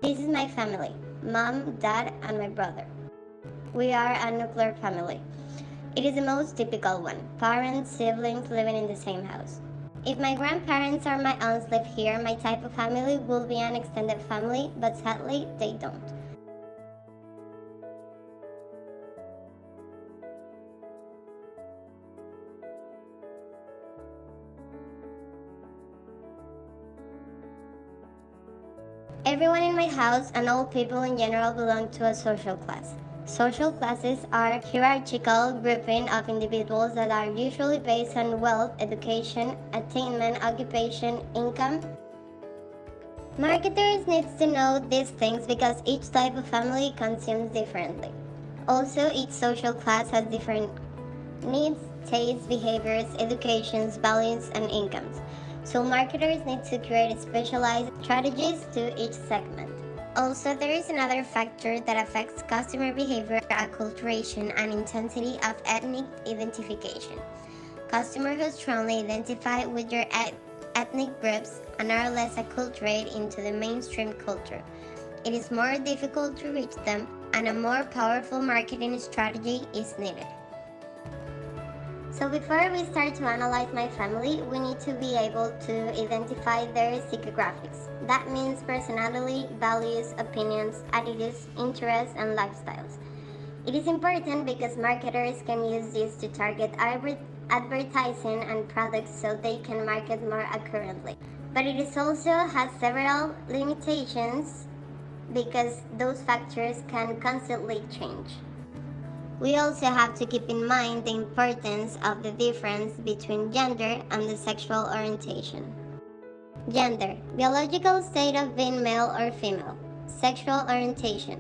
This is my family: mom, dad, and my brother. We are a nuclear family. It is the most typical one: parents, siblings living in the same house. If my grandparents or my aunts live here, my type of family will be an extended family, but sadly, they don't. Everyone in my house and all people in general belong to a social class. Social classes are hierarchical grouping of individuals that are usually based on wealth, education, attainment, occupation, income. Marketers need to know these things because each type of family consumes differently. Also, each social class has different needs, tastes, behaviors, educations, values, and incomes. So marketers need to create specialized strategies to each segment. Also, there is another factor that affects customer behavior: acculturation and intensity of ethnic identification. Customers who strongly identify with their ethnic groups and are less acculturated into the mainstream culture. It is more difficult to reach them, and a more powerful marketing strategy is needed. So before we start to analyze my family, we need to be able to identify their psychographics. That means personality, values, opinions, attitudes, interests, and lifestyles. It is important because marketers can use this to target advertising and products so they can market more accurately. But it is also has several limitations because those factors can constantly change. We also have to keep in mind the importance of the difference between gender and the sexual orientation. Gender: biological state of being male or female. Sexual orientation: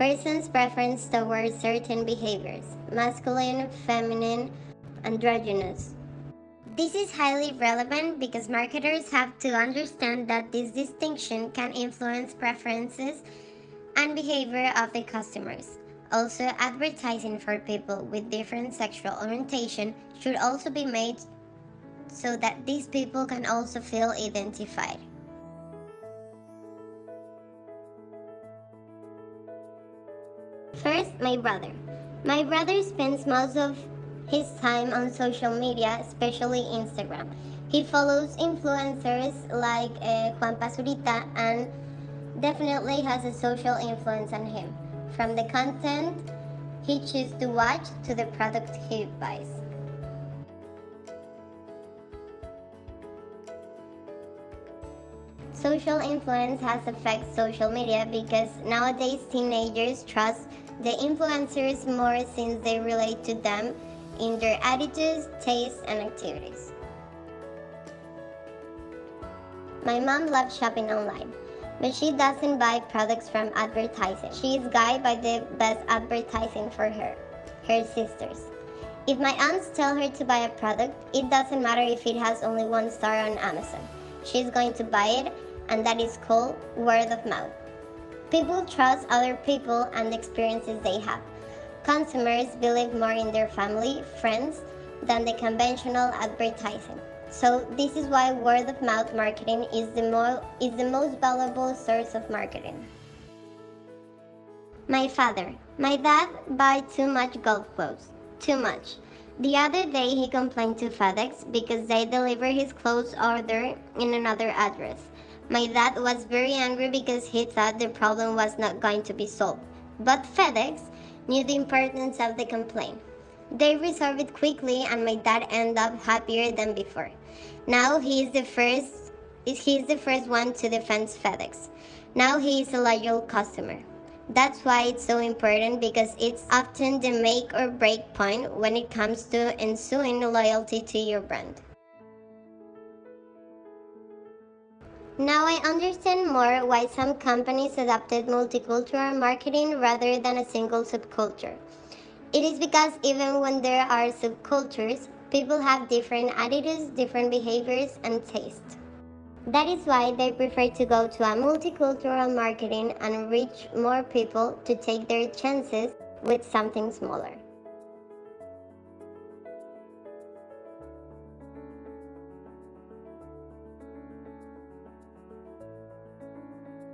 person's preference towards certain behaviors. Masculine, feminine, androgynous. This is highly relevant because marketers have to understand that this distinction can influence preferences and behavior of the customers. Also, advertising for people with different sexual orientation should also be made so that these people can also feel identified. First, my brother. My brother spends most of his time on social media, especially Instagram. He follows influencers like Juan Pazurita and definitely has a social influence on him, from the content he chooses to watch to the product he buys. Social influence has affected social media because nowadays teenagers trust the influencers more since they relate to them in their attitudes, tastes, and activities. My mom loves shopping online, but she doesn't buy products from advertising. She is guided by the best advertising for her sisters. If my aunts tell her to buy a product, it doesn't matter if it has only 1 star on Amazon. She's going to buy it, and that is called word of mouth. People trust other people and the experiences they have. Consumers believe more in their family, friends, than the conventional advertising. So this is why word of mouth marketing is the most valuable source of marketing. My father. My dad buys too much golf clothes. Too much. The other day he complained to FedEx because they deliver his clothes order in another address. My dad was very angry because he thought the problem was not going to be solved. But FedEx knew the importance of the complaint. They resolved it quickly and my dad ended up happier than before. Now he is the first one to defend FedEx. Now he is a loyal customer. That's why it's so important, because it's often the make or break point when it comes to ensuing loyalty to your brand. Now I understand more why some companies adopted multicultural marketing rather than a single subculture. It is because even when there are subcultures, people have different attitudes, different behaviors, and tastes. That is why they prefer to go to a multicultural marketing and reach more people to take their chances with something smaller.